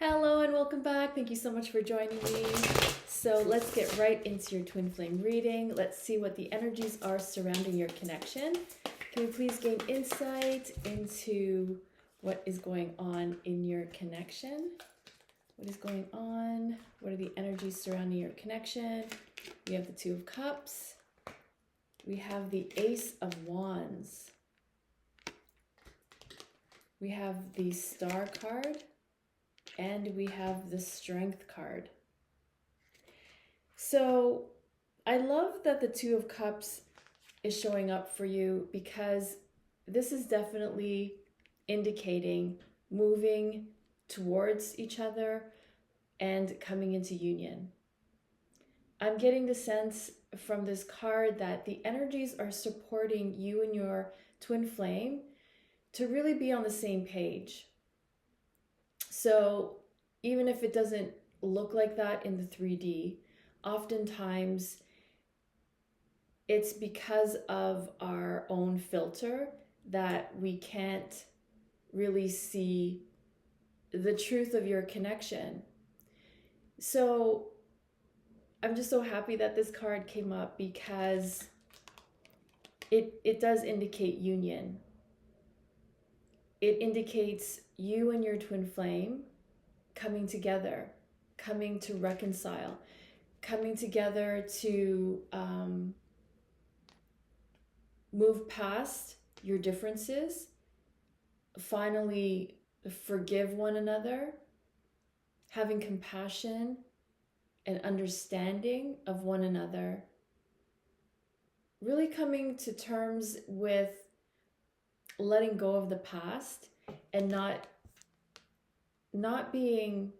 Hello and welcome back. Thank you so much for joining me. So let's get right into your twin flame reading. Let's see what the energies are surrounding your connection. Can we please gain insight into what is going on in your connection? What is going on? What are the energies surrounding your connection? We have the Two of Cups. We have the Ace of Wands. We have the Star card. And we have the Strength card. So I love that the Two of Cups is showing up for you because this is definitely indicating moving towards each other and coming into union. I'm getting the sense from this card that the energies are supporting you and your twin flame to really be on the same page. So even if it doesn't look like that in the 3D, oftentimes it's because of our own filter that we can't really see the truth of your connection. So I'm just so happy that this card came up because it does indicate union. It indicates you and your twin flame coming together, coming to reconcile, coming together to move past your differences, finally forgive one another, having compassion and understanding of one another, really coming to terms with letting go of the past and not being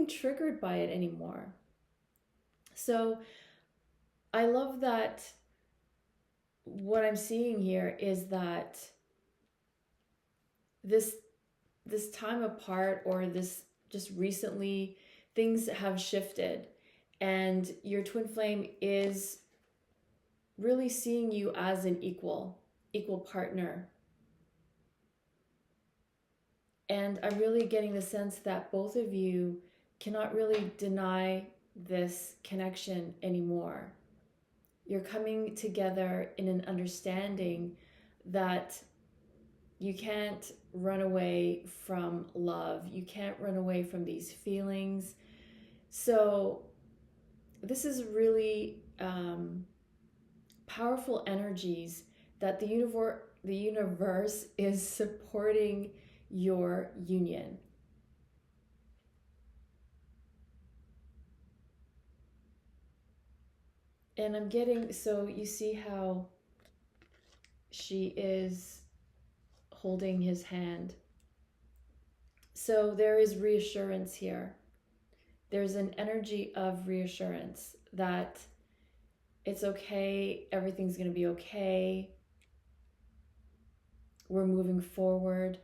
triggered by it anymore. So I love that what I'm seeing here is that this time apart, or this just recently, things have shifted and your twin flame is really seeing you as an equal partner. And I'm really getting the sense that both of you cannot really deny this connection anymore. You're coming together in an understanding that you can't run away from love. You can't run away from these feelings. So this is really powerful energies that the universe is supporting your union. And I'm getting, so you see how she is holding his hand. So there is reassurance here. There's an energy of reassurance that it's okay, everything's going to be okay. We're moving forward.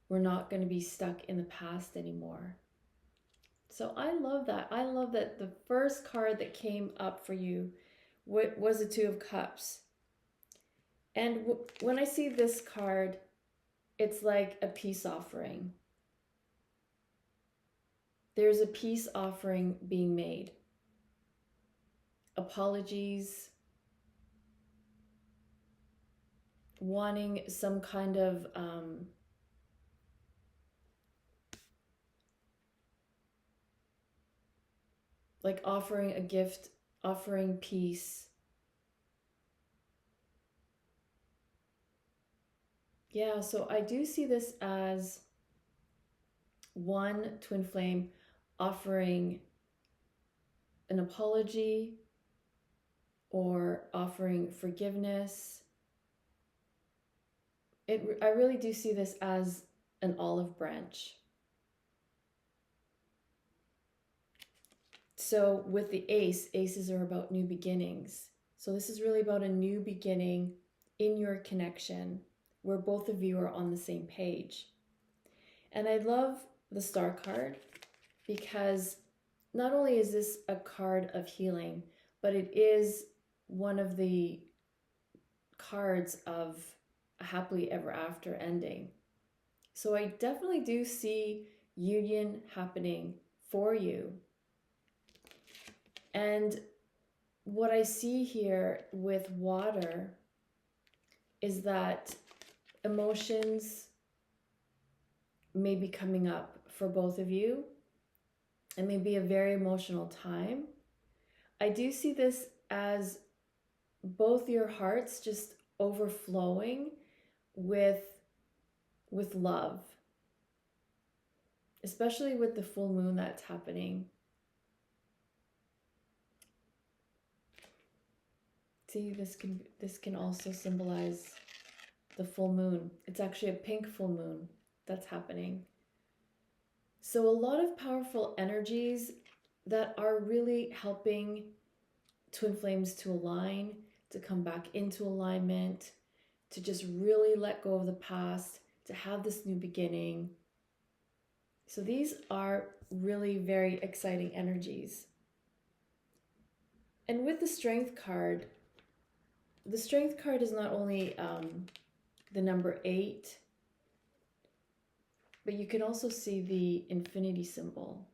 We're not going to be stuck in the past anymore. So I love that. I love that the first card that came up for you was the Two of Cups. And when I see this card, it's like a peace offering. There's a peace offering being made. Apologies, wanting some kind of like offering a gift, offering peace. Yeah, so I do see this as one twin flame offering an apology or offering forgiveness. I really do see this as an olive branch. So with the aces are about new beginnings. So this is really about a new beginning in your connection where both of you are on the same page. And I love the Star card because not only is this a card of healing, but it is one of the cards of a happily ever after ending. So I definitely do see union happening for you. And what I see here with water is that emotions may be coming up for both of you. It may be a very emotional time. I do see this as both your hearts just overflowing with love, especially with the full moon that's happening. See, this can also symbolize the full moon. It's actually a pink full moon that's happening. So a lot of powerful energies that are really helping twin flames to align, to come back into alignment, to just really let go of the past, to have this new beginning. So these are really very exciting energies. And with the Strength card is not only the number 8, but you can also see the infinity symbol,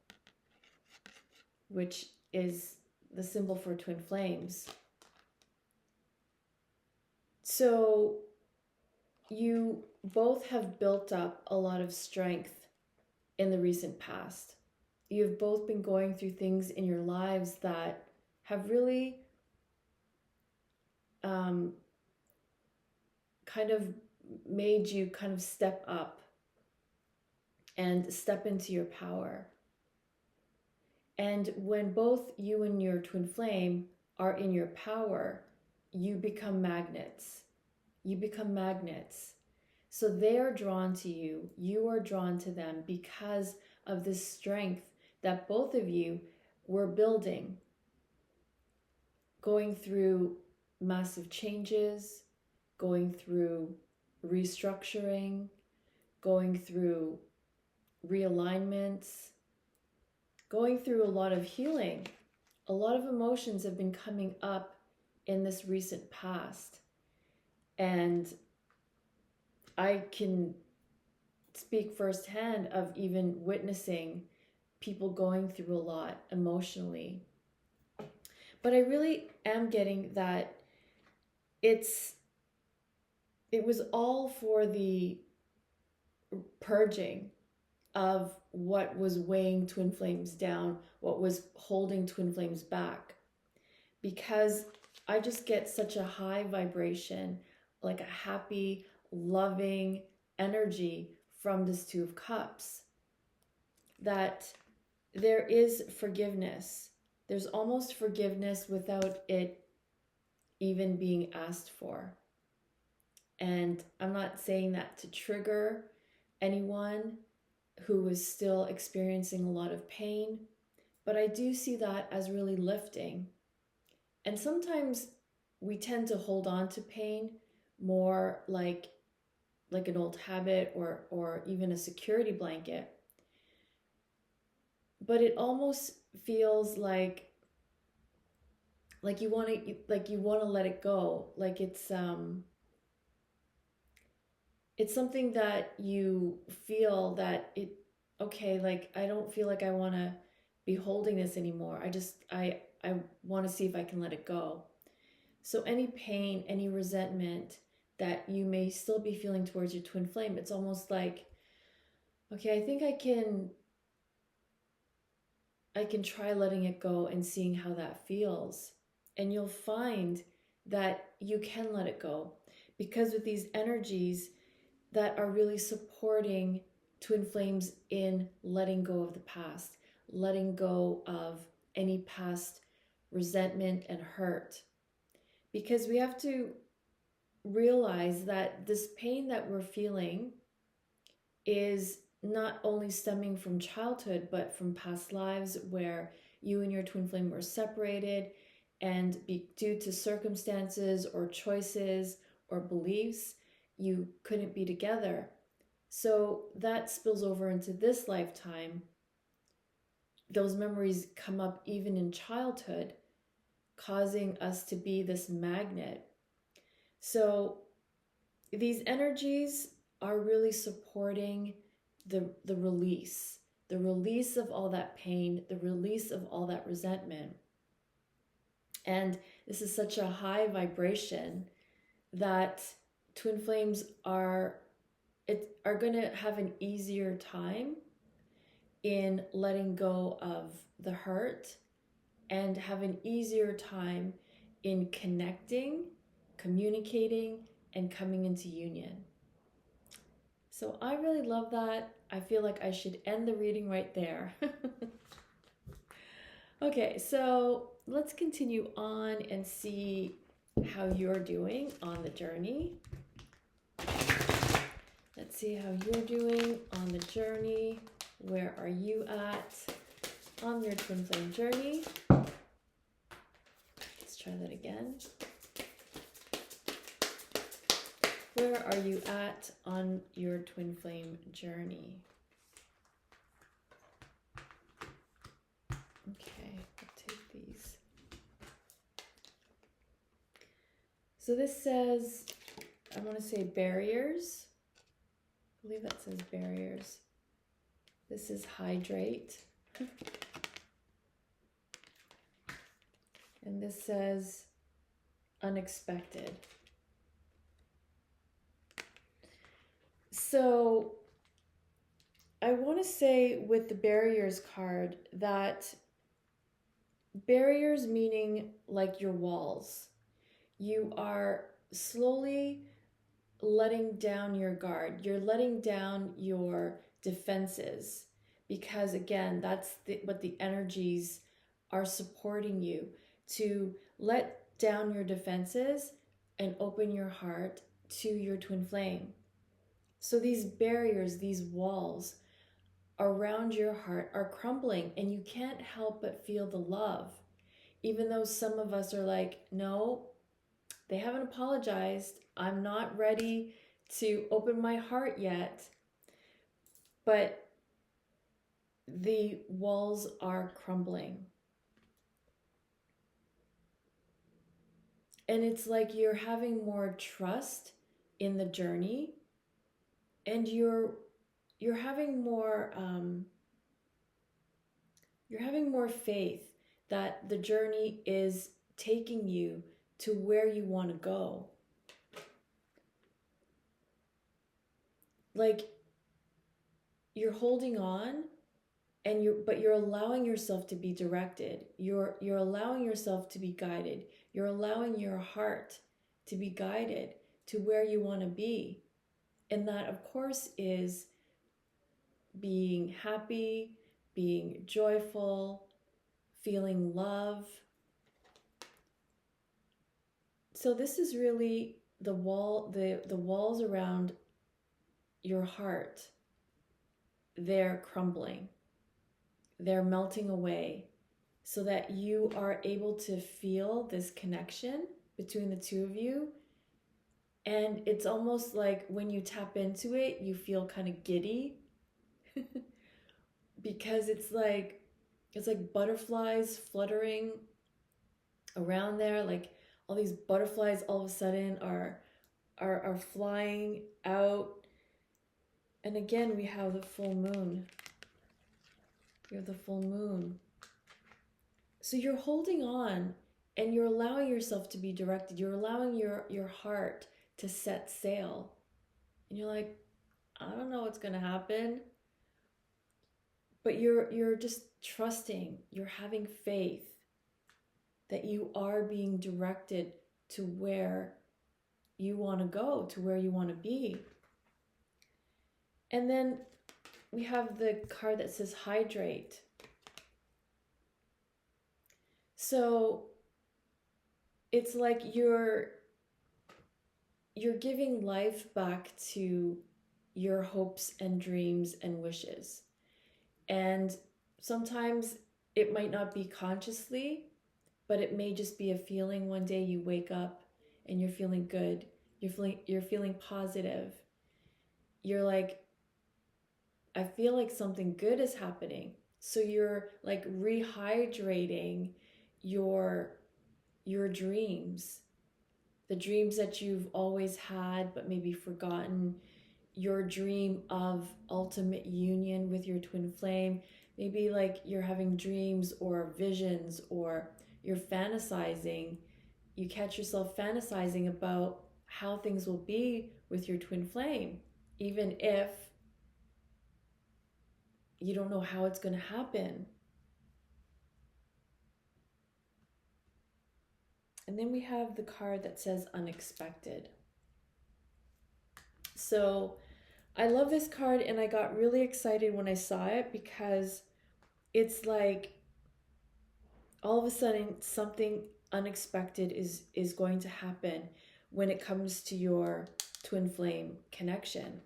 which is the symbol for twin flames. So you both have built up a lot of strength in the recent past. You've both been going through things in your lives that have really kind of made you kind of step up and step into your power. And when both you and your twin flame are in your power, you become magnets. You become magnets. So they are drawn to you. You are drawn to them because of this strength that both of you were building, going through massive changes, going through restructuring, going through realignments, going through a lot of healing. A lot of emotions have been coming up in this recent past. And I can speak firsthand of even witnessing people going through a lot emotionally. But I really am getting that it was all for the purging of what was weighing twin flames down, what was holding twin flames back. Because I just get such a high vibration, like a happy, loving energy from this Two of Cups, that there is forgiveness. There's almost forgiveness without it even being asked for. And I'm not saying that to trigger anyone who is still experiencing a lot of pain, but I do see that as really lifting. And sometimes we tend to hold on to pain more like an old habit or even a security blanket. But it almost feels like you want to let it go. Like it's something that you feel that like I don't feel like I want to be holding this anymore. I want to see if I can let it go. So any pain, any resentment that you may still be feeling towards your twin flame, it's almost like, okay, I think I can try letting it go and seeing how that feels. And you'll find that you can let it go, because with these energies that are really supporting twin flames in letting go of the past, letting go of any past resentment and hurt. Because we have to realize that this pain that we're feeling is not only stemming from childhood, but from past lives where you and your twin flame were separated, and due to circumstances or choices or beliefs, you couldn't be together. So that spills over into this lifetime. Those memories come up even in childhood, causing us to be this magnet. So these energies are really supporting the release, the release of all that pain, the release of all that resentment. And this is such a high vibration that twin flames are going to have an easier time in letting go of the hurt and have an easier time in connecting, communicating, and coming into union. So I really love that. I feel like I should end the reading right there. Okay, so let's continue on and see how you're doing on the journey. Let's see how you're doing on the journey. Where are you at on your twin flame journey? Let's try that again. Where are you at on your twin flame journey? Okay, I'll take these. So this says, I want to say barriers. I believe that says barriers. This is hydrate. And this says unexpected. So I want to say with the barriers card that barriers meaning like your walls. You are slowly letting down your guard. You're letting down your defenses because again, that's what the energies are supporting you to let down your defenses and open your heart to your twin flame. So these barriers, these walls around your heart are crumbling and you can't help but feel the love. Even though some of us are like, no, they haven't apologized. I'm not ready to open my heart yet. But the walls are crumbling. And it's like you're having more trust in the journey and you're having more faith that the journey is taking you to where you want to go. Like you're holding on and you're allowing yourself to be directed. You're allowing yourself to be guided. You're allowing your heart to be guided to where you want to be. And that of course is being happy, being joyful, feeling love. So this is really the walls around your heart. They're crumbling. They're melting away so that you are able to feel this connection between the two of you. And it's almost like when you tap into it, you feel kind of giddy because it's like butterflies fluttering around there. Like all these butterflies all of a sudden are flying out. And again, we have the full moon. You have the full moon. So you're holding on and you're allowing yourself to be directed. You're allowing your heart to set sail. And you're like, I don't know what's going to happen. But you're just trusting. You're having faith that you are being directed to where you want to go, to where you want to be. And then we have the card that says hydrate. So it's like you're giving life back to your hopes and dreams and wishes. And sometimes it might not be consciously, but it may just be a feeling. One day you wake up and you're feeling good. You're feeling positive. You're like, I feel like something good is happening. So you're like rehydrating your dreams, the dreams that you've always had but maybe forgotten. your dream of ultimate union with your twin flame. Maybe like you're having dreams or visions, or you're fantasizing. You catch yourself fantasizing about how things will be with your twin flame, even if you don't know how it's going to happen. And then we have the card that says unexpected. So I love this card, and I got really excited when I saw it because it's like all of a sudden something unexpected is going to happen when it comes to your twin flame connection.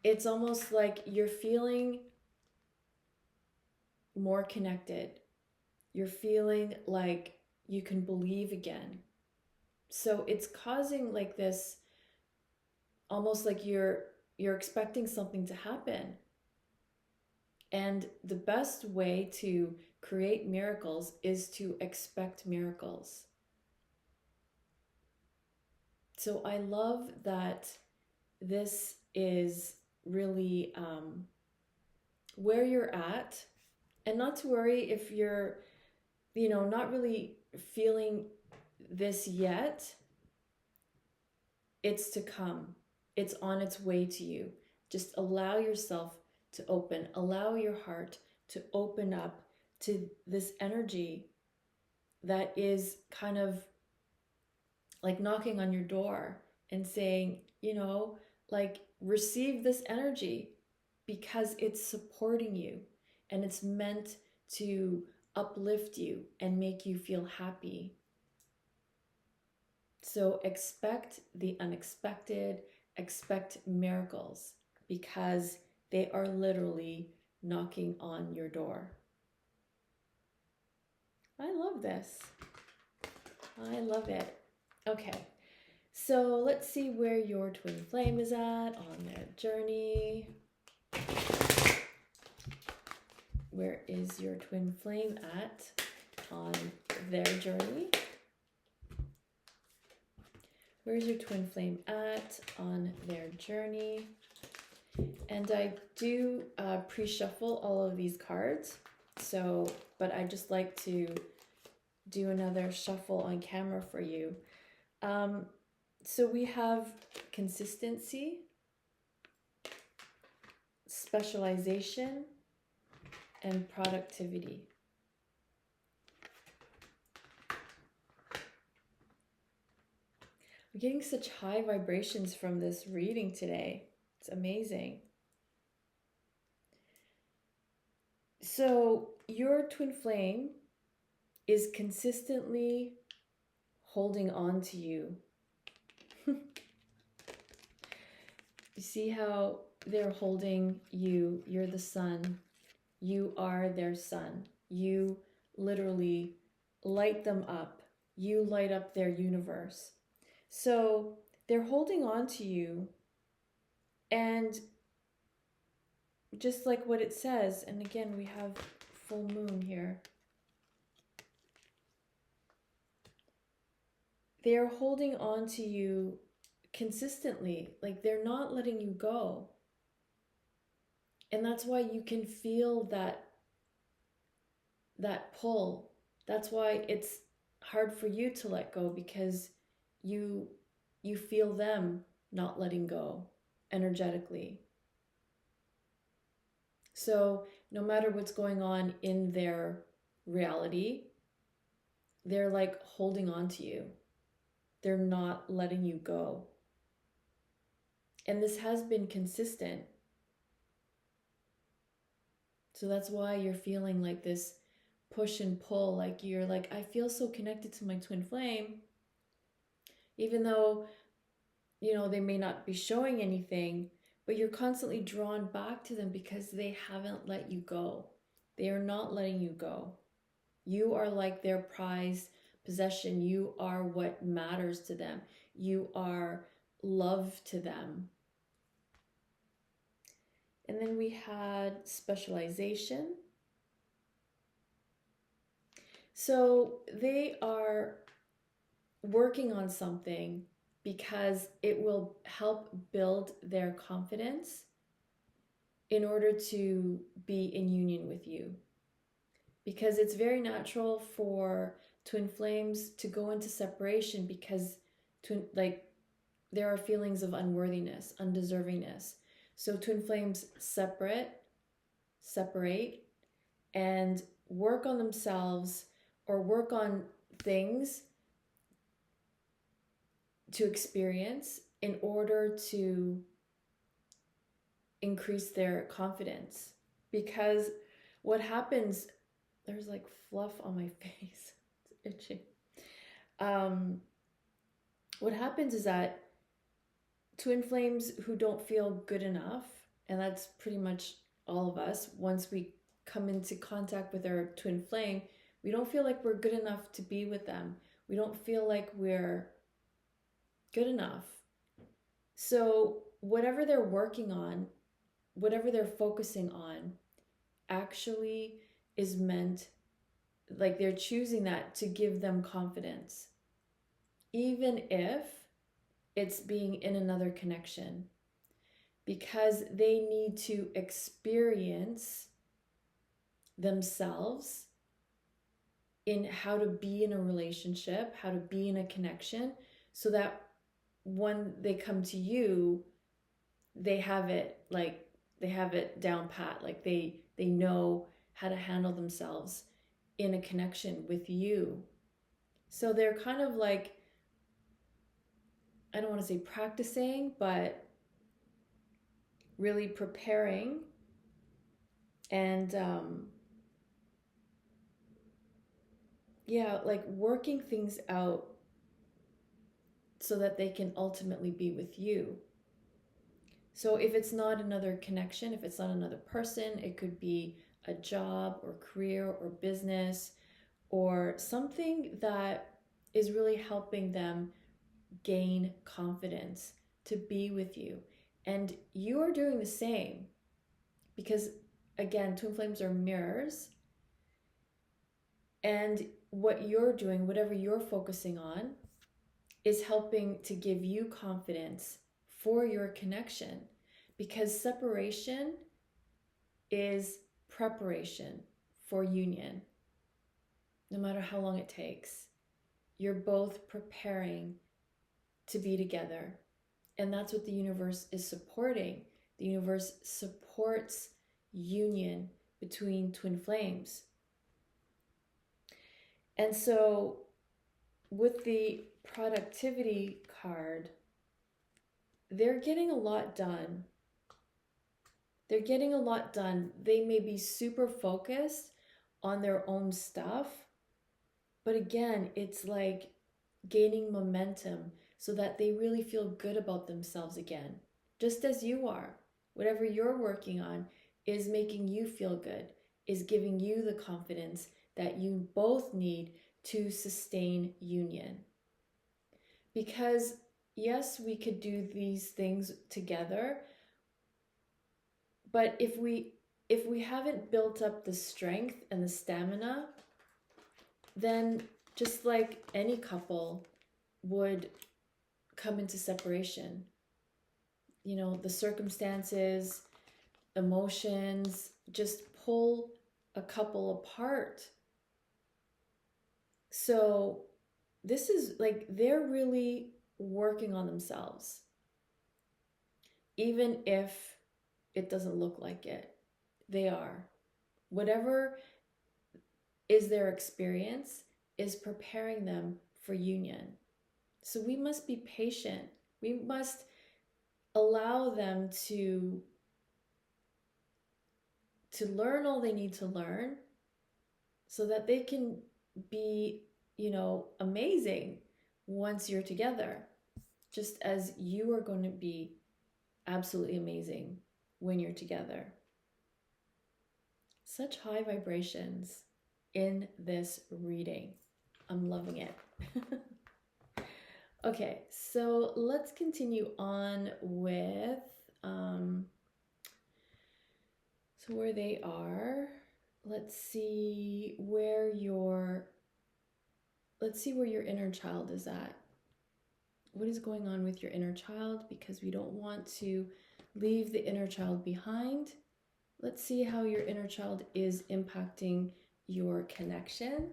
It's almost like you're feeling more connected. You're feeling like you can believe again. So it's causing like this, almost like you're expecting something to happen. And the best way to create miracles is to expect miracles. So I love that this is really where you're at, and not to worry if you're, not really feeling this yet. It's to come. It's on its way to you. Just allow yourself to open. Allow your heart to open up to this energy that is kind of like knocking on your door and saying, like, receive this energy, because it's supporting you and it's meant to uplift you and make you feel happy. So expect the unexpected, expect miracles, because they are literally knocking on your door. I love this. I love it. Okay, so let's see where your twin flame is at on their journey. Where is your twin flame at on their journey? Where's your twin flame at on their journey? And I do pre-shuffle all of these cards, but I just like to do another shuffle on camera for you. So we have consistency, specialization, and productivity. I'm getting such high vibrations from this reading today. It's amazing. So your twin flame is consistently holding on to you. You see how they're holding you? You're the sun. You are their sun. You literally light them up. You light up their universe. So they're holding on to you, and just like what it says, and again, we have full moon here. They're holding on to you consistently, like they're not letting you go. And that's why you can feel that pull. That's why it's hard for you to let go, because you feel them not letting go energetically. So no matter what's going on in their reality, they're like holding on to you. They're not letting you go. And this has been consistent. So that's why you're feeling like this push and pull, like you're like, I feel so connected to my twin flame, even though, they may not be showing anything, but you're constantly drawn back to them because they haven't let you go. They are not letting you go. You are like their prized possession. You are what matters to them. You are love to them. And then we had specialization. So they are working on something because it will help build their confidence in order to be in union with you. Because it's very natural for twin flames to go into separation because there are feelings of unworthiness, undeservingness. So twin flames separate, and work on themselves or work on things to experience in order to increase their confidence. Because what happens, there's like fluff on my face, it's itchy. What happens is that twin flames who don't feel good enough, and that's pretty much all of us, once we come into contact with our twin flame, we don't feel like we're good enough to be with them. We don't feel like we're good enough. So whatever they're working on, whatever they're focusing on, actually is meant, like they're choosing that to give them confidence, even if it's being in another connection, because they need to experience themselves in how to be in a relationship, how to be in a connection, so that when they come to you, they have it down pat, like they know how to handle themselves in a connection with you. So they're kind of like, I don't want to say practicing, but really preparing and like working things out so that they can ultimately be with you. So if it's not another connection, if it's not another person, it could be a job or career or business or something that is really helping them gain confidence to be with you. And you are doing the same, because again, twin flames are mirrors. And what you're doing, whatever you're focusing on, is helping to give you confidence for your connection, because separation is preparation for union. No matter how long it takes, you're both preparing to be together. And that's what the universe is supporting. The universe supports union between twin flames. And so with the productivity card, they're getting a lot done. They're getting a lot done. They may be super focused on their own stuff, but again, it's like gaining momentum so that they really feel good about themselves again, just as you are. Whatever you're working on is making you feel good, is giving you the confidence that you both need to sustain union. Because yes, we could do these things together, but if we haven't built up the strength and the stamina, then just like any couple would come into separation. You know, the circumstances, emotions just pull a couple apart. So this is like, they're really working on themselves, even if it doesn't look like it. They are. Whatever is their experience is preparing them for union. So we must be patient. We must allow them to learn all they need to learn so that they can be, amazing once you're together, just as you are going to be absolutely amazing when you're together. Such high vibrations in this reading. I'm loving it. Okay, so let's continue on with so where they are. Let's see where your inner child is at. what is going on with your inner child, because we don't want to leave the inner child behind. Let's see how your inner child is impacting your connection.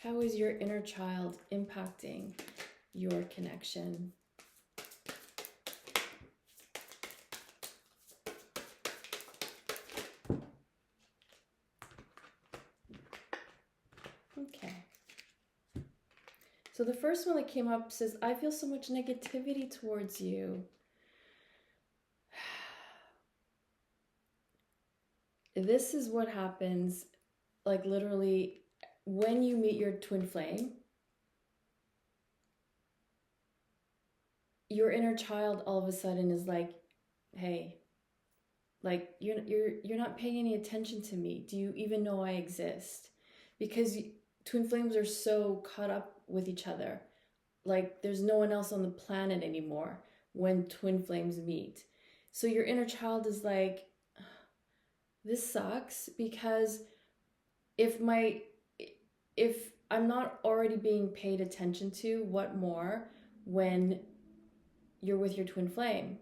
How is your inner child impacting your connection? Okay. So the first one that came up says, I feel so much negativity towards you. This is what happens, like literally, when you meet your twin flame. Your inner child all of a sudden is like, hey, like you're not paying any attention to me. Do you even know I exist? Because twin flames are so caught up with each other. Like there's no one else on the planet anymore when twin flames meet. So your inner child is like, this sucks, because if I'm not already being paid attention to, what more when you're with your twin flame?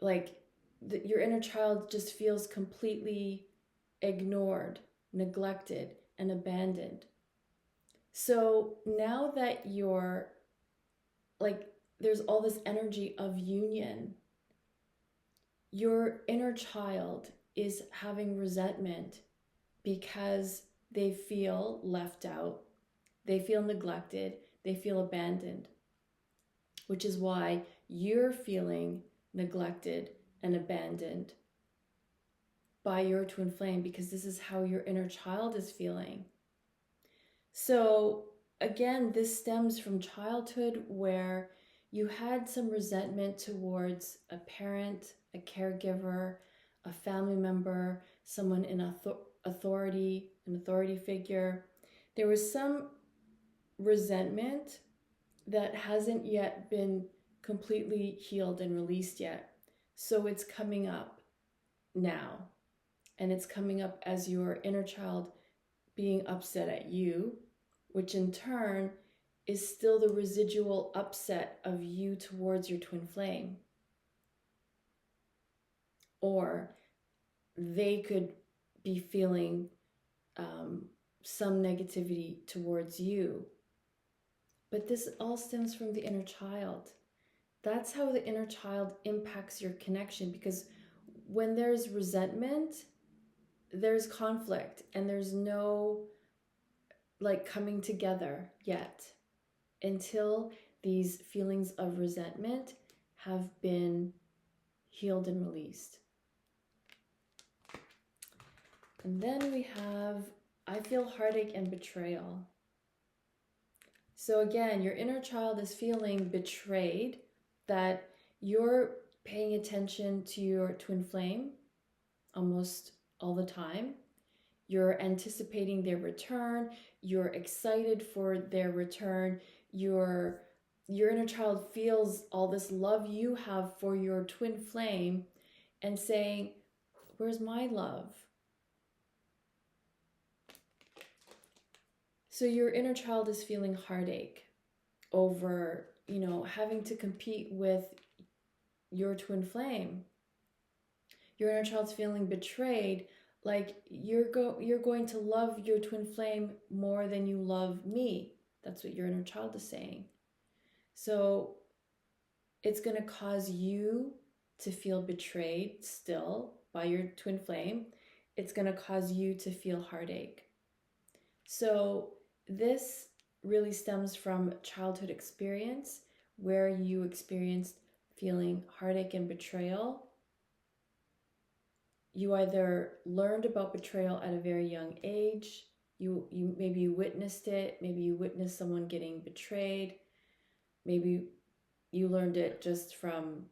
Like your inner child just feels completely ignored, neglected, and abandoned. So now that you're like, there's all this energy of union, your inner child is having resentment because they feel left out, they feel neglected, they feel abandoned, which is why you're feeling neglected and abandoned by your twin flame, because this is how your inner child is feeling. So again, this stems from childhood, where you had some resentment towards a parent, a caregiver, a family member, someone in authority, an authority figure. There was some resentment that hasn't yet been completely healed and released yet. So it's coming up now. And it's coming up as your inner child being upset at you, which in turn is still the residual upset of you towards your twin flame. Or they could be feeling some negativity towards you. But this all stems from the inner child. That's how the inner child impacts your connection, because when there's resentment, there's conflict, and there's no like coming together yet until these feelings of resentment have been healed and released. And then we have, I feel heartache and betrayal. So again, your inner child is feeling betrayed, that you're paying attention to your twin flame almost all the time. You're anticipating their return. You're excited for their return. Your inner child feels all this love you have for your twin flame and saying, where's my love? So your inner child is feeling heartache over, having to compete with your twin flame. Your inner child's feeling betrayed, like you're going to love your twin flame more than you love me. That's what your inner child is saying. So it's going to cause you to feel betrayed still by your twin flame. It's going to cause you to feel heartache. So this really stems from childhood experience, where you experienced feeling heartache and betrayal. You either learned about betrayal at a very young age, maybe you witnessed it, maybe you witnessed someone getting betrayed, maybe you learned it just from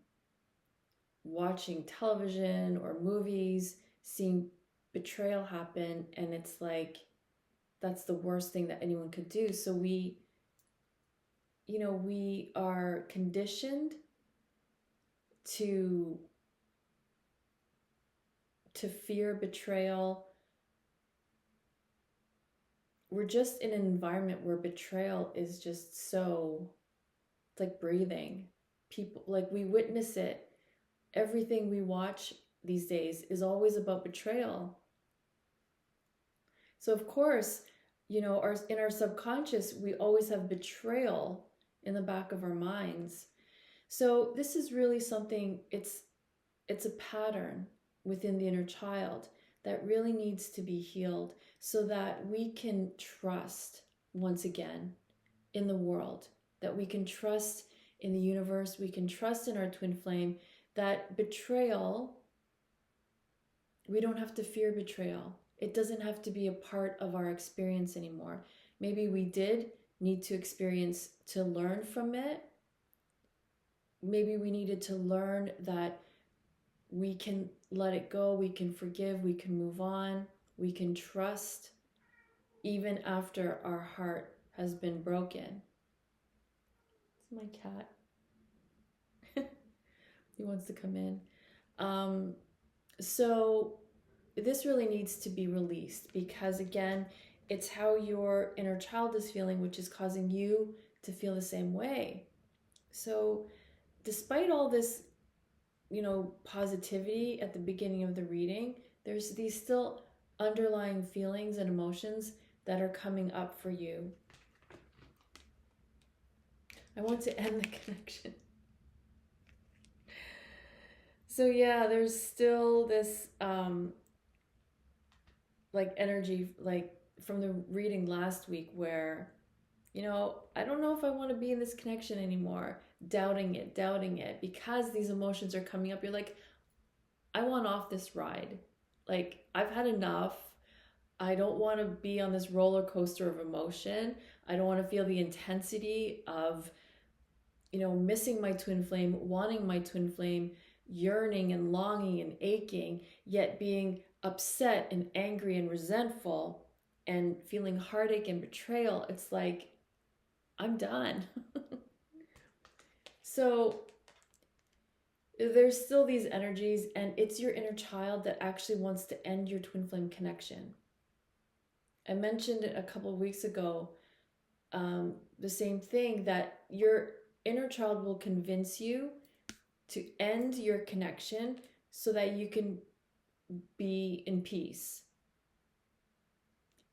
watching television or movies, seeing betrayal happen, and it's like, that's the worst thing that anyone could do. So we are conditioned to fear betrayal. we're just in an environment where betrayal is just so, it's like breathing. People, like, we witness it. Everything we watch these days is always about betrayal. So of course, in our subconscious, we always have betrayal in the back of our minds. So this is really something, it's a pattern within the inner child that really needs to be healed so that we can trust once again in the world, that we can trust in the universe, we can trust in our twin flame, that betrayal, we don't have to fear betrayal. It doesn't have to be a part of our experience anymore. Maybe we did need to experience to learn from it. Maybe we needed to learn that we can let it go, we can forgive, we can move on, we can trust even after our heart has been broken. It's my cat. He wants to come in. So this really needs to be released because, again, it's how your inner child is feeling, which is causing you to feel the same way. So despite all this, positivity at the beginning of the reading, there's these still underlying feelings and emotions that are coming up for you. I want to end the connection. So yeah, there's still this energy, like from the reading last week where, I don't know if I want to be in this connection anymore. Doubting it because these emotions are coming up. You're like, I want off this ride. Like, I've had enough. I don't want to be on this roller coaster of emotion. I don't want to feel the intensity of, missing my twin flame, wanting my twin flame, yearning and longing and aching, yet being upset and angry and resentful and feeling heartache and betrayal. It's like, I'm done. So there's still these energies, and it's your inner child that actually wants to end your twin flame connection. I mentioned it a couple of weeks ago, the same thing, that your inner child will convince you to end your connection so that you can be in peace.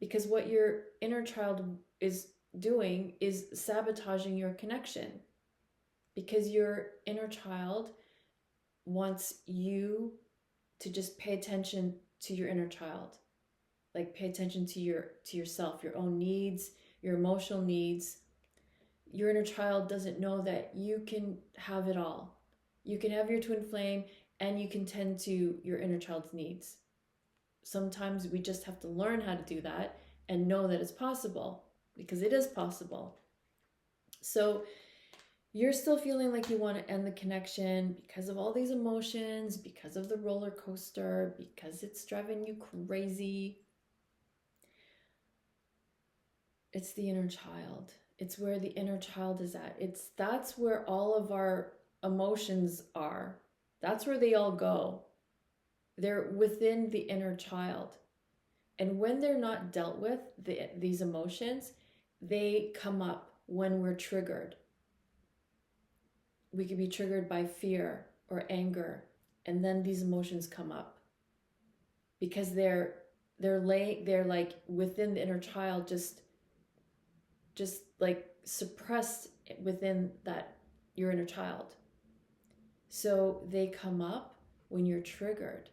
Because what your inner child is doing is sabotaging your connection. Because your inner child wants you to just pay attention to your inner child. Like, pay attention to yourself, your own needs, your emotional needs. Your inner child doesn't know that you can have it all. You can have your twin flame and you can tend to your inner child's needs. Sometimes we just have to learn how to do that and know that it's possible, because it is possible. So you're still feeling like you want to end the connection because of all these emotions, because of the roller coaster, because it's driving you crazy. It's the inner child. It's where the inner child is at. That's where all of our emotions are. That's where they all go. They're within the inner child. And when they're not dealt with, these emotions, they come up when we're triggered. We could be triggered by fear or anger, and then these emotions come up because they're like within the inner child, just like suppressed within that your inner child. So they come up when you're triggered,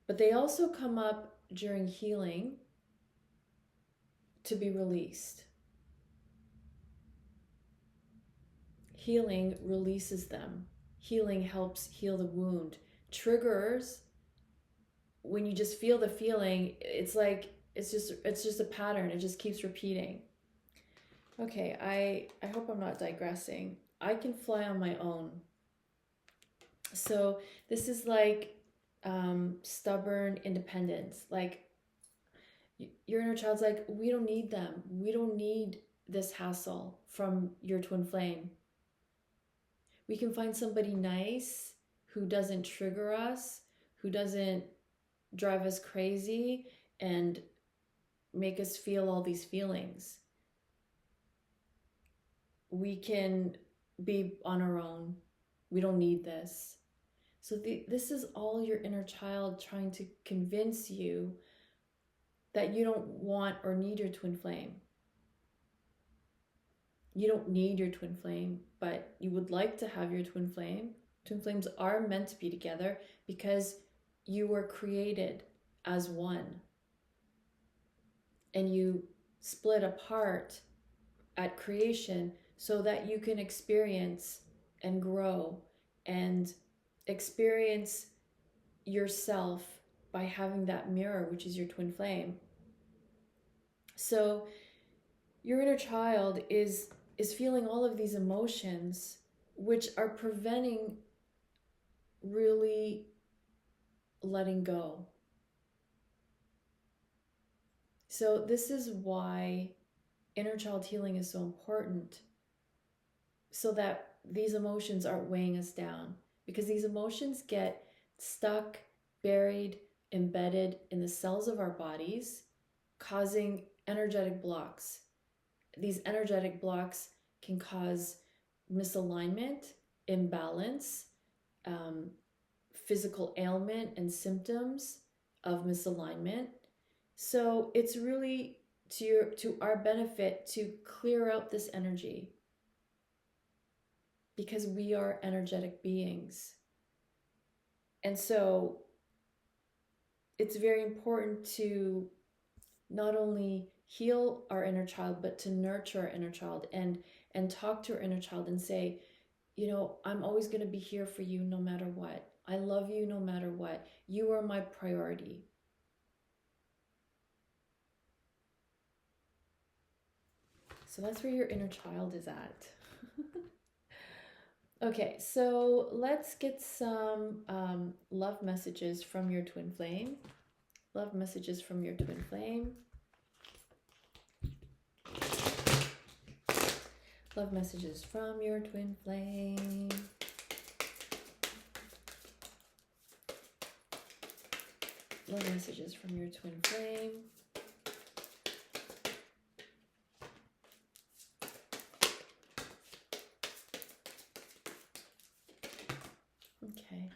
but they also come up during healing to be released. Healing releases them. Healing helps heal the wound. Triggers, when you just feel the feeling, it's like, it's just a pattern. It just keeps repeating. Okay, I hope I'm not digressing. I can fly on my own. So this is like stubborn independence. Like, your inner child's like, we don't need them. We don't need this hassle from your twin flame. We can find somebody nice who doesn't trigger us, who doesn't drive us crazy and make us feel all these feelings. We can be on our own. We don't need this. So this is all your inner child trying to convince you that you don't want or need your twin flame. You don't need your twin flame, but you would like to have your twin flame. Twin flames are meant to be together because you were created as one. And you split apart at creation so that you can experience and grow and experience yourself by having that mirror, which is your twin flame. So your inner child is feeling all of these emotions which are preventing really letting go. So this is why inner child healing is so important, so that these emotions aren't weighing us down, because these emotions get stuck, buried, embedded in the cells of our bodies, causing energetic blocks. These energetic blocks can cause misalignment, imbalance, physical ailment and symptoms of misalignment. So it's really to our benefit to clear out this energy, because we are energetic beings. And so it's very important to not only heal our inner child, but to nurture our inner child and talk to our inner child and say, you know, I'm always going to be here for you no matter what. I love you no matter what. You are my priority. So that's where your inner child is at. Okay, so let's get some love messages from your twin flame. Love messages from your twin flame. Love messages from your twin flame. Love messages from your twin flame. Okay.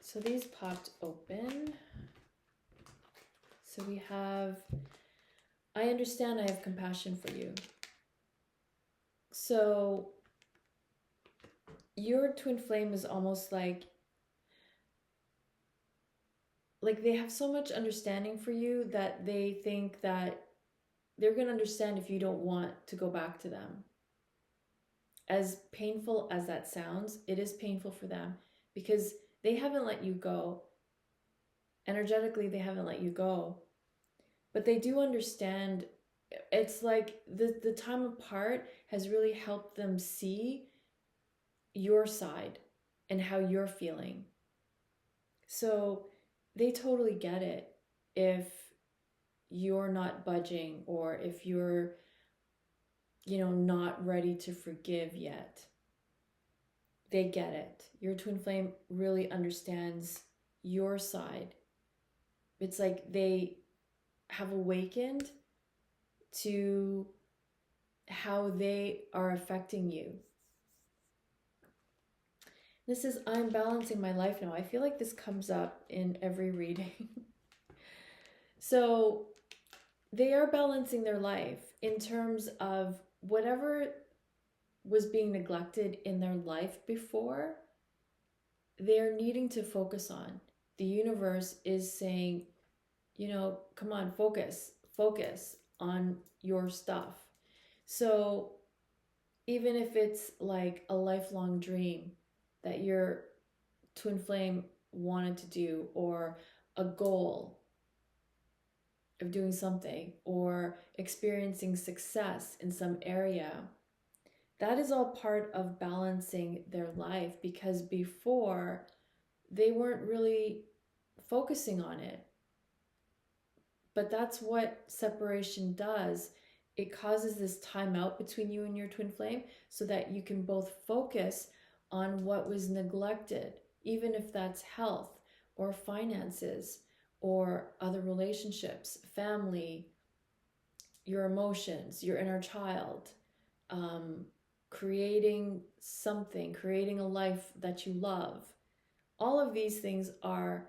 So these popped open. So we have, I understand, I have compassion for you. So your twin flame is almost like they have so much understanding for you that they think that they're going to understand if you don't want to go back to them. As painful as that sounds, it is painful for them because they haven't let you go. Energetically, they haven't let you go. But they do understand. It's like the time apart has really helped them see your side and how you're feeling. So they totally get it if you're not budging or if you're, not ready to forgive yet. They get it. Your twin flame really understands your side. It's like they have awakened to how they are affecting you. This is, I'm balancing my life now. I feel like this comes up in every reading. So they are balancing their life in terms of whatever was being neglected in their life before, they're needing to focus on. The universe is saying, come on, focus on your stuff. So even if it's like a lifelong dream that your twin flame wanted to do, or a goal of doing something, or experiencing success in some area, that is all part of balancing their life, because before they weren't really focusing on it. But that's what separation does. It causes this time out between you and your twin flame so that you can both focus on what was neglected, even if that's health or finances or other relationships, family, your emotions, your inner child, creating something, creating a life that you love. All of these things are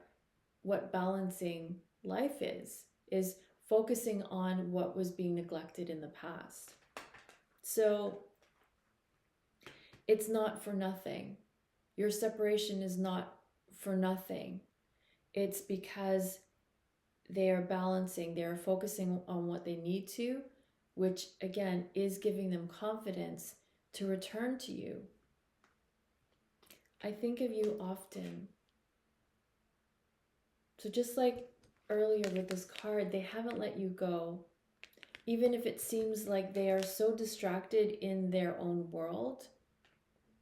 what balancing life is focusing on what was being neglected in the past. So it's not for nothing. Your separation is not for nothing. It's because they are balancing, they are focusing on what they need to, which again is giving them confidence to return to you. I think of you often. So just like earlier with this card, they haven't let you go. Even if it seems like they are so distracted in their own world,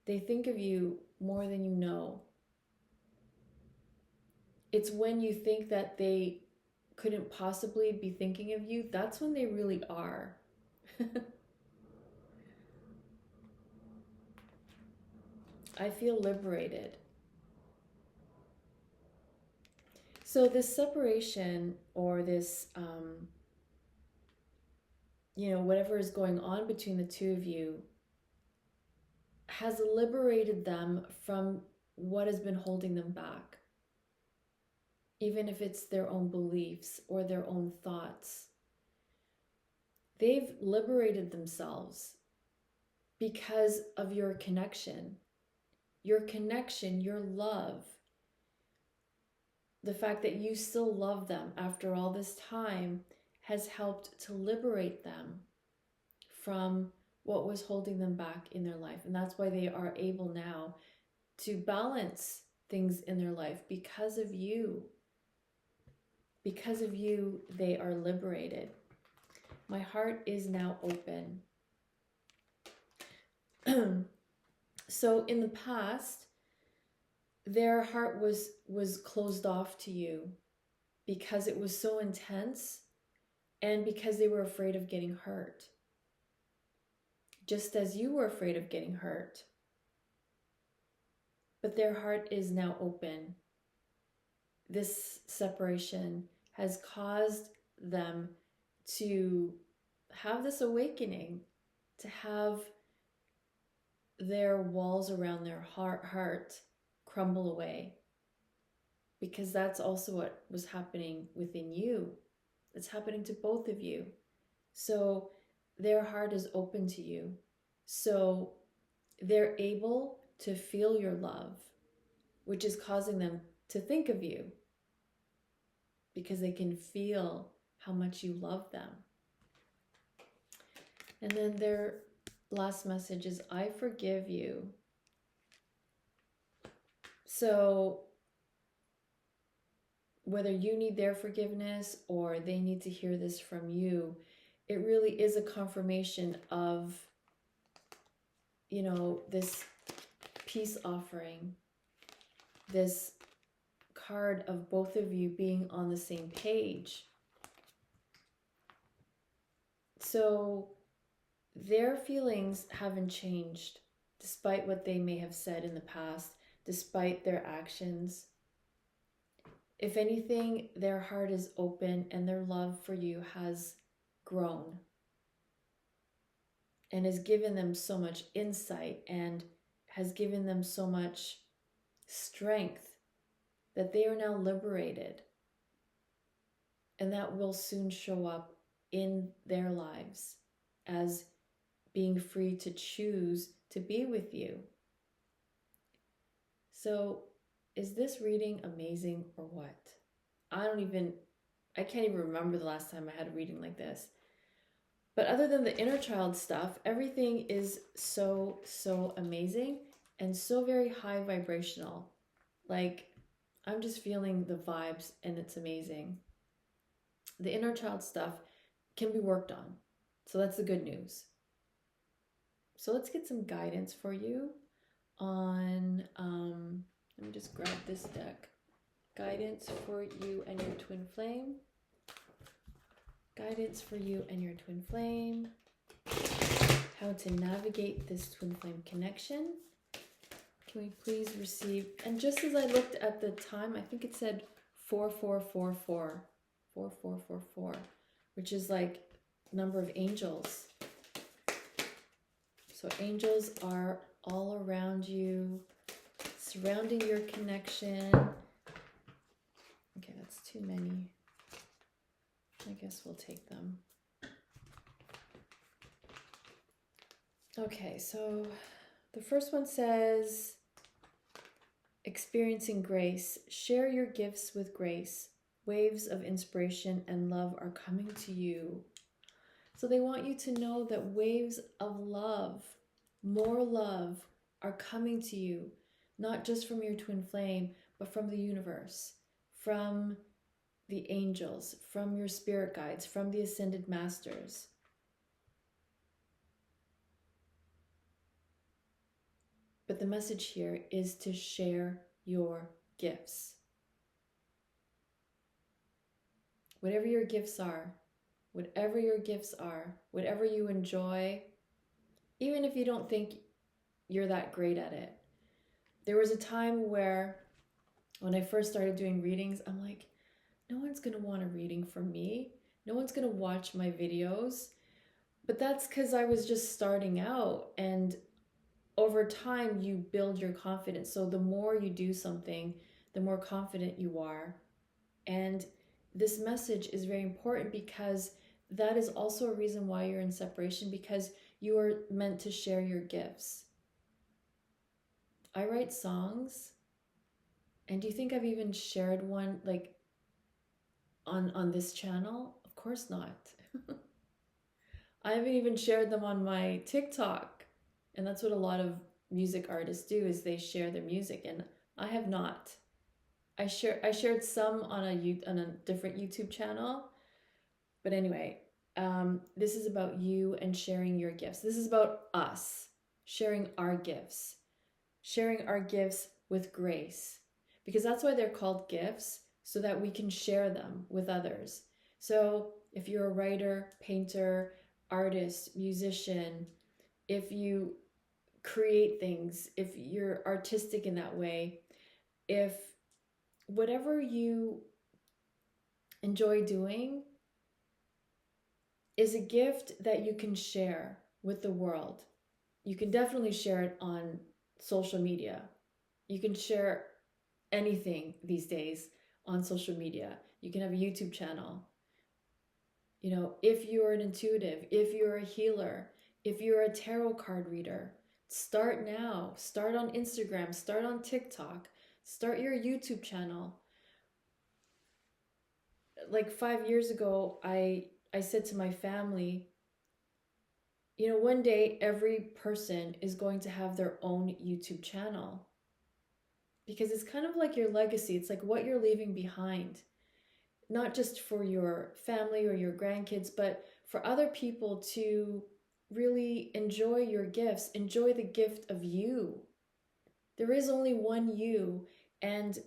they think of you more than you know. It's when you think that they couldn't possibly be thinking of you, that's when they really are. I feel liberated. So this separation, or this, whatever is going on between the two of you, has liberated them from what has been holding them back. Even if it's their own beliefs or their own thoughts. They've liberated themselves because of your connection. Your connection, your love. The fact that you still love them after all this time has helped to liberate them from what was holding them back in their life. And that's why they are able now to balance things in their life because of you. Because of you, they are liberated. My heart is now open. So in the past, their heart was closed off to you because it was so intense and because they were afraid of getting hurt. Just as you were afraid of getting hurt. But their heart is now open. This separation has caused them to have this awakening, to have their walls around their heart crumble away. Because that's also what was happening within you. It's happening to both of you. So their heart is open to you. So they're able to feel your love, which is causing them to think of you. Because they can feel how much you love them. And then their last message is, I forgive you. So whether you need their forgiveness or they need to hear this from you, it really is a confirmation of, this peace offering, this card of both of you being on the same page. So their feelings haven't changed, despite what they may have said in the past, despite their actions. If anything, their heart is open and their love for you has grown and has given them so much insight and has given them so much strength that they are now liberated. And that will soon show up in their lives as being free to choose to be with you. So, is this reading amazing or what? I can't even remember the last time I had a reading like this. But other than the inner child stuff, everything is so, so amazing and so very high vibrational. Like, I'm just feeling the vibes and it's amazing. The inner child stuff can be worked on. So that's the good news. So let's get some guidance for you on, let me just grab this deck. Guidance for you and your twin flame. Guidance for you and your twin flame. How to navigate this twin flame connection. Can we please receive, and just as I looked at the time, I think it said 4444, 4444, which is like number of angels. So angels are all around you, surrounding your connection. Okay, that's too many. I guess we'll take them. Okay, so the first one says, experiencing grace. Share your gifts with grace. Waves of inspiration and love are coming to you. So they want you to know that waves of love, more love, are coming to you, not just from your twin flame, but from the universe, from the angels, from your spirit guides, from the ascended masters. But the message here is to share your gifts. Whatever your gifts are, whatever your gifts are, whatever you enjoy, even if you don't think you're that great at it. There was a time where, when I first started doing readings, I'm like, no one's going to want a reading from me. No one's going to watch my videos. But that's because I was just starting out, and over time you build your confidence. So the more you do something, the more confident you are. And this message is very important because that is also a reason why you're in separation, because you are meant to share your gifts. I write songs, and do you think I've even shared one like on this channel? Of course not. I haven't even shared them on my TikTok. And that's what a lot of music artists do, is they share their music, and I have not. I shared some on a different YouTube channel. But anyway, this is about you and sharing your gifts. This is about us sharing our gifts. Sharing our gifts with grace. Because that's why they're called gifts, so that we can share them with others. So if you're a writer, painter, artist, musician, if you create things, if you're artistic in that way, if whatever you enjoy doing is a gift that you can share with the world. You can definitely share it on social media. You can share anything these days on social media. You can have a YouTube channel. You know, if you're an intuitive, if you're a healer, if you're a tarot card reader, start now. Start on Instagram, start on TikTok, start your YouTube channel. Like 5 years ago, I said to my family, you know, one day every person is going to have their own YouTube channel. Because it's kind of like your legacy. It's like what you're leaving behind. Not just for your family or your grandkids, but for other people to really enjoy your gifts, enjoy the gift of you. There is only one you, and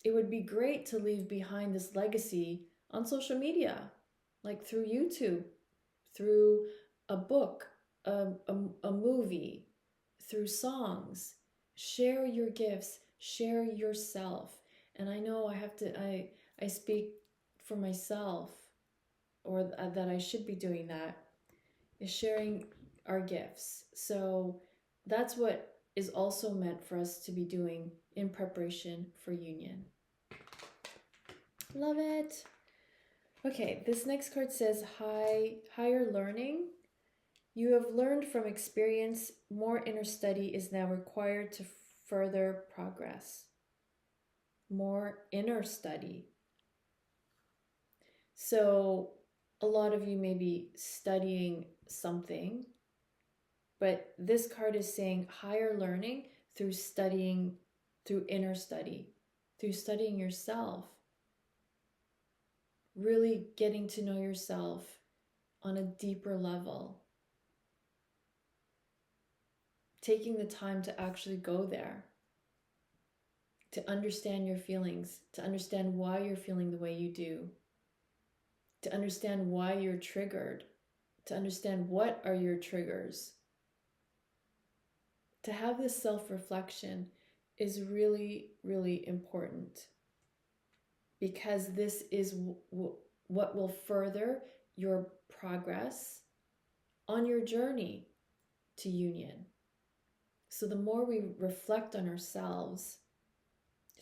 it would be great to leave behind this legacy on social media, like through YouTube, through a book, a movie, through songs. Share your gifts, share yourself. And I know I speak for myself, or that I should be doing that, is sharing our gifts. So that's what is also meant for us to be doing in preparation for union. Love it. Okay, this next card says higher learning. You have learned from experience. More inner study is now required to further progress. More inner study. So a lot of you may be studying something, but this card is saying higher learning through studying, through inner study, through studying yourself, really getting to know yourself on a deeper level, taking the time to actually go there, to understand your feelings, to understand why you're feeling the way you do, to understand why you're triggered, to understand what are your triggers. To have this self-reflection is really, really important. because this is what will further your progress on your journey to union. So the more we reflect on ourselves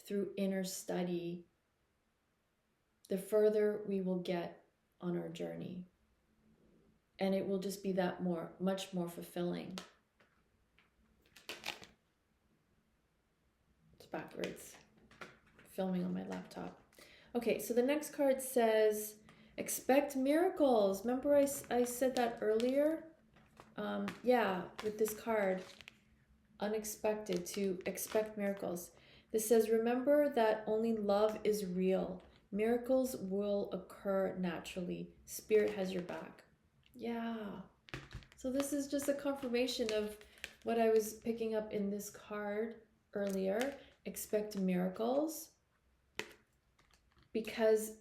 through inner study, the further we will get on our journey. And it will just be that much more fulfilling. It's backwards. Filming on my laptop. Okay, so the next card says, expect miracles. Remember I said that earlier? Yeah, with this card, unexpected, to expect miracles. This says, remember that only love is real. Miracles will occur naturally. Spirit has your back. Yeah. So this is just a confirmation of what I was picking up in this card earlier. Expect miracles. Because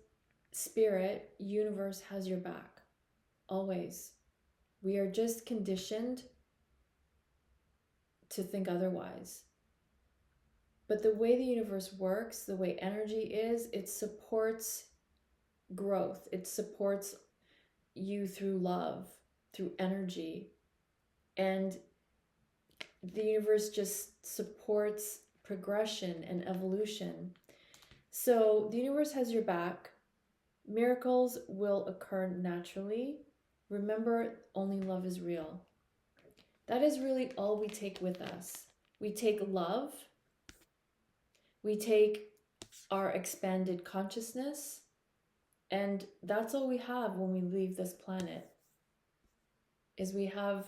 Spirit, universe has your back. Always. We are just conditioned to think otherwise. But the way the universe works, the way energy is, it supports growth. It supports you through love, through energy. And the universe just supports progression and evolution. So the universe has your back. Miracles will occur naturally. Remember, only love is real. That is really all we take with us. We take love. We take our expanded consciousness. And that's all we have when we leave this planet, is we have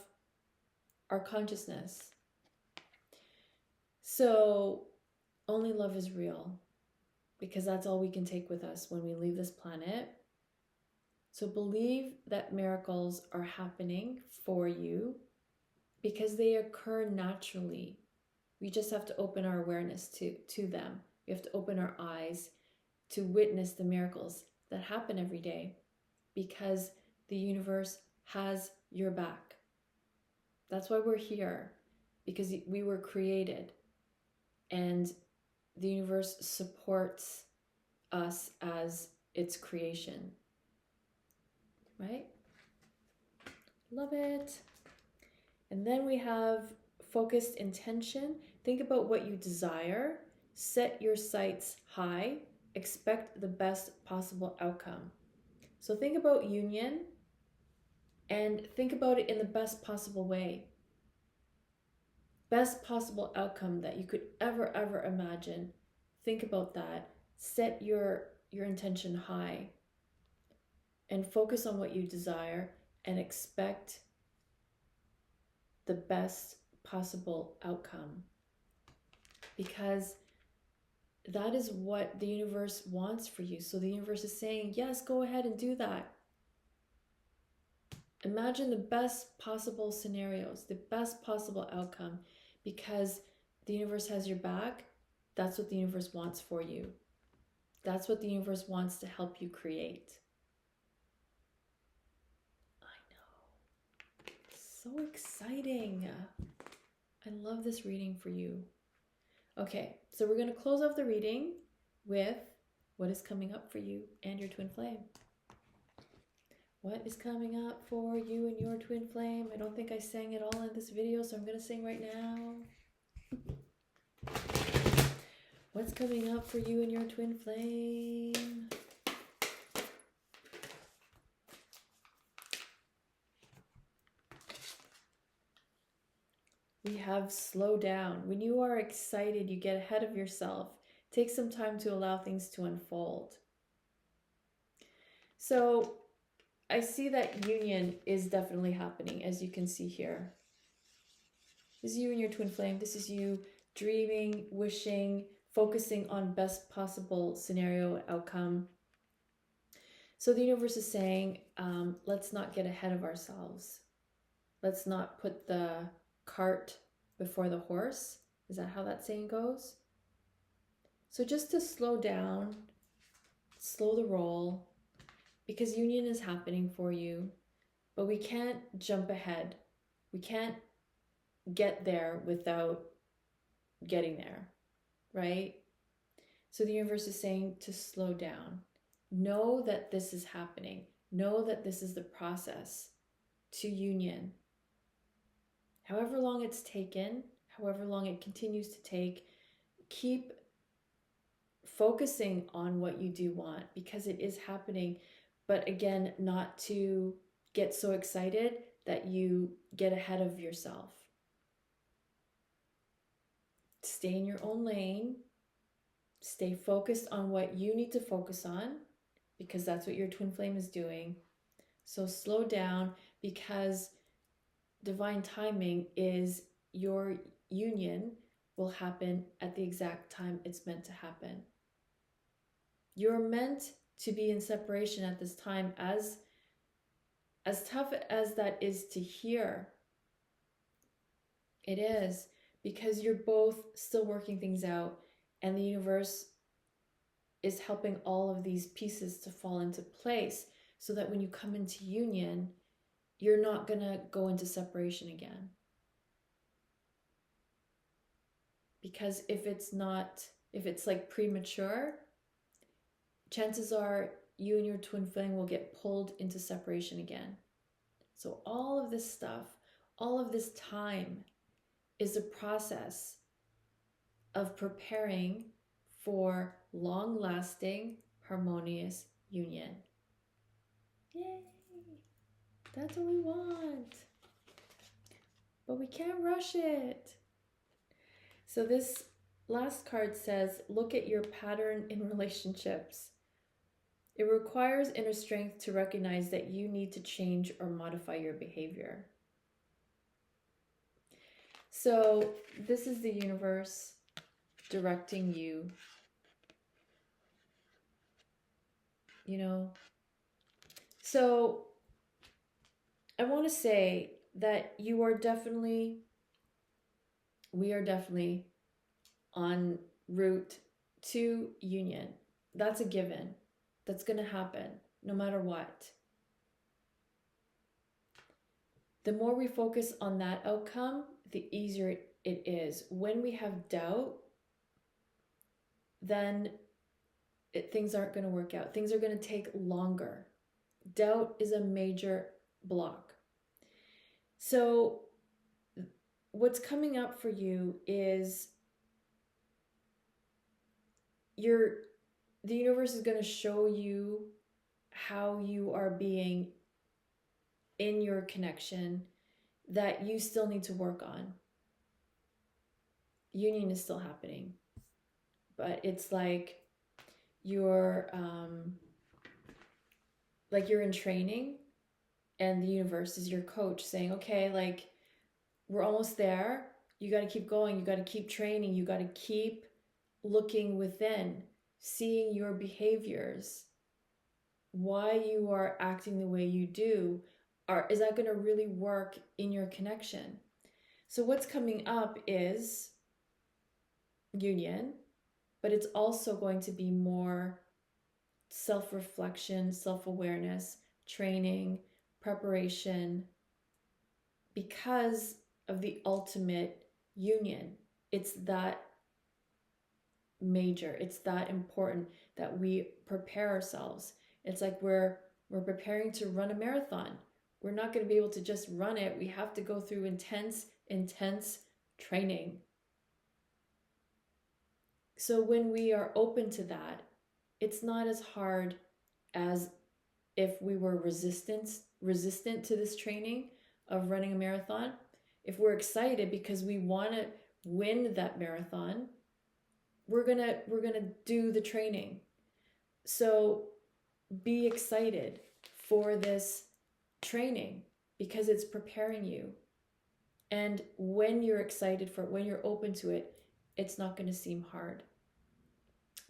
our consciousness. So only love is real, because that's all we can take with us when we leave this planet. So believe that miracles are happening for you because they occur naturally. We just have to open our awareness to them. We have to open our eyes to witness the miracles that happen every day, because the universe has your back. That's why we're here, because we were created, and the universe supports us as its creation. Right? Love it. And then we have focused intention. Think about what you desire. Set your sights high. Expect the best possible outcome. So think about union and think about it in the best possible way. Best possible outcome that you could ever imagine. Think about that. Set your intention high and focus on what you desire and expect the best possible outcome, because that is what the universe wants for you. So the universe is saying, yes, go ahead and do that. Imagine the best possible scenarios, the best possible outcome, because the universe has your back. That's what the universe wants for you. That's what the universe wants to help you create. I know. So exciting. I love this reading for you. Okay, so we're going to close off the reading with what is coming up for you and your twin flame. What is coming up for you and your twin flame? I don't think I sang it all in this video, so I'm going to sing right now. What's coming up for you and your twin flame? We have slow down. When you are excited, you get ahead of yourself. Take some time to allow things to unfold. So I see that union is definitely happening, as you can see here. This is you and your twin flame. This is you dreaming, wishing, focusing on best possible scenario outcome. So the universe is saying, let's not get ahead of ourselves. Let's not put the cart before the horse. Is that how that saying goes? So just to slow down, slow the roll, because union is happening for you, but we can't jump ahead. We can't get there without getting there, right? So the universe is saying to slow down. Know that this is happening. Know that this is the process to union. However long it's taken, however long it continues to take, keep focusing on what you do want, because it is happening. But again, not to get so excited that you get ahead of yourself. Stay in your own lane. Stay focused on what you need to focus on, because that's what your twin flame is doing. So slow down, because divine timing is your union will happen at the exact time it's meant to happen. You're meant to be in separation at this time, as tough as that is to hear. It is, because you're both still working things out, and the universe is helping all of these pieces to fall into place, so that when you come into union, you're not going to go into separation again. Because if it's like premature, chances are you and your twin flame will get pulled into separation again. So all of this stuff, all of this time is a process of preparing for long-lasting, harmonious union. Yay! That's what we want. But we can't rush it. So this last card says, look at your pattern in relationships. It requires inner strength to recognize that you need to change or modify your behavior. So this is the universe directing you. You know? So I want to say that we are definitely en route to union. That's a given. That's going to happen no matter what. The more we focus on that outcome, the easier it is. When we have doubt, then things aren't going to work out. Things are going to take longer. Doubt is a major block. So what's coming up for you is the universe is going to show you how you are being in your connection that you still need to work on. Union is still happening, but it's like you're in training, and the universe is your coach saying, okay, like, we're almost there. You got to keep going. You got to keep training. You got to keep looking within, seeing your behaviors, why you are acting the way you do. Is that going to really work in your connection? So what's coming up is union, but it's also going to be more self-reflection, self-awareness, training, preparation, because of the ultimate union. It's that major, it's that important that we prepare ourselves. It's like we're preparing to run a marathon. We're not going to be able to just run it. We have to go through intense training. So when we are open to that, it's not as hard as if we were resistant to this training of running a marathon. If we're excited because we want to win that marathon, we're gonna do the training. So be excited for this training, because it's preparing you. And when you're excited for it, when you're open to it, it's not going to seem hard.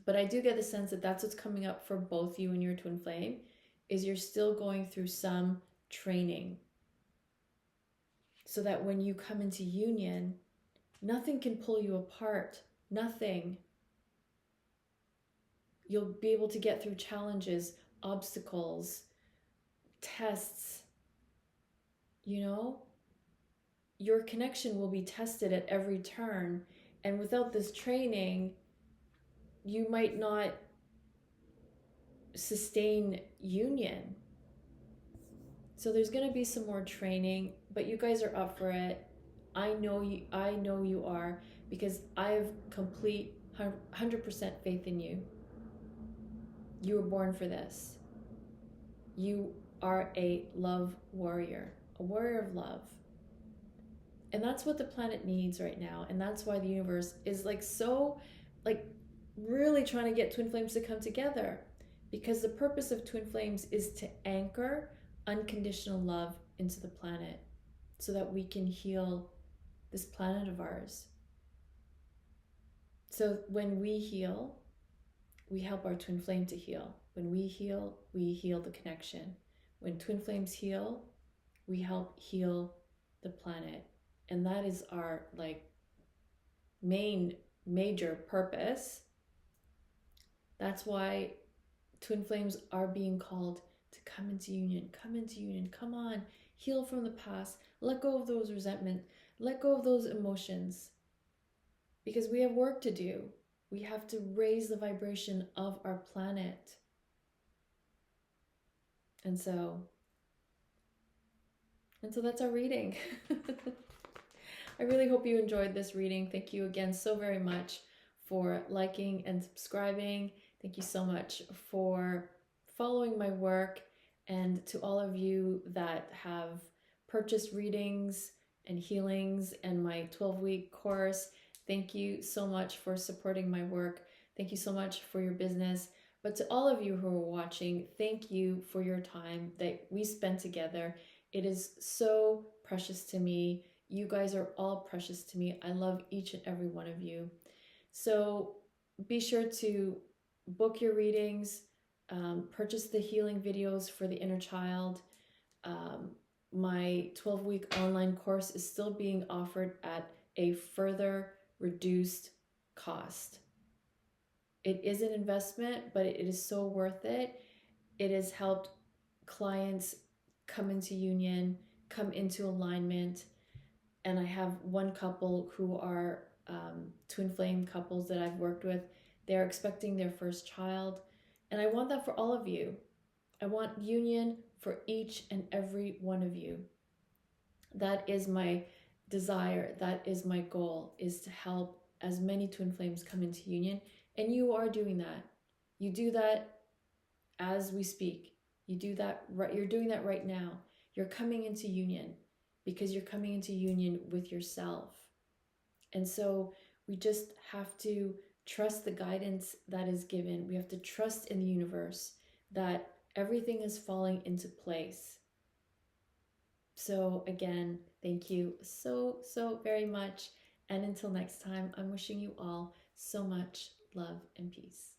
But I do get the sense that that's what's coming up for both you and your twin flame, is you're still going through some training, so that when you come into union, nothing can pull you apart. Nothing. You'll be able to get through challenges, obstacles, tests. You know, your connection will be tested at every turn. And without this training, you might not sustain union. So there's going to be some more training, but you guys are up for it. I know you are, because I have complete 100% faith in you. You were born for this. You are a love warrior, a warrior of love. And that's what the planet needs right now. And that's why the universe is really trying to get twin flames to come together. Because the purpose of twin flames is to anchor unconditional love into the planet so that we can heal this planet of ours. So when we heal, we help our twin flame to heal. When we heal the connection. When twin flames heal, we help heal the planet. And that is our major purpose. That's why twin flames are being called to come into union, come on, heal from the past, let go of those resentment, let go of those emotions, because we have work to do. We have to raise the vibration of our planet. And so that's our reading. I really hope you enjoyed this reading. Thank you again so very much for liking and subscribing. Thank you so much for following my work, and to all of you that have purchased readings and healings and my 12-week course. Thank you so much for supporting my work. Thank you so much for your business. But to all of you who are watching, thank you for your time that we spent together. It is so precious to me. You guys are all precious to me. I love each and every one of you. So be sure to book your readings, purchase the healing videos for the inner child. My 12-week online course is still being offered at a further reduced cost. It is an investment, but it is so worth it. It has helped clients come into union, come into alignment. And I have one couple who are twin flame couples that I've worked with. They're expecting their first child. And I want that for all of you. I want union for each and every one of you. That is my desire. That is my goal, is to help as many twin flames come into union. And you are doing that. You do that as we speak. You do that right. You're doing that right now. You're coming into union because you're coming into union with yourself. And so we just have to trust the guidance that is given. We have to trust in the universe that everything is falling into place. So again, thank you so very much. And until next time, I'm wishing you all so much love and peace.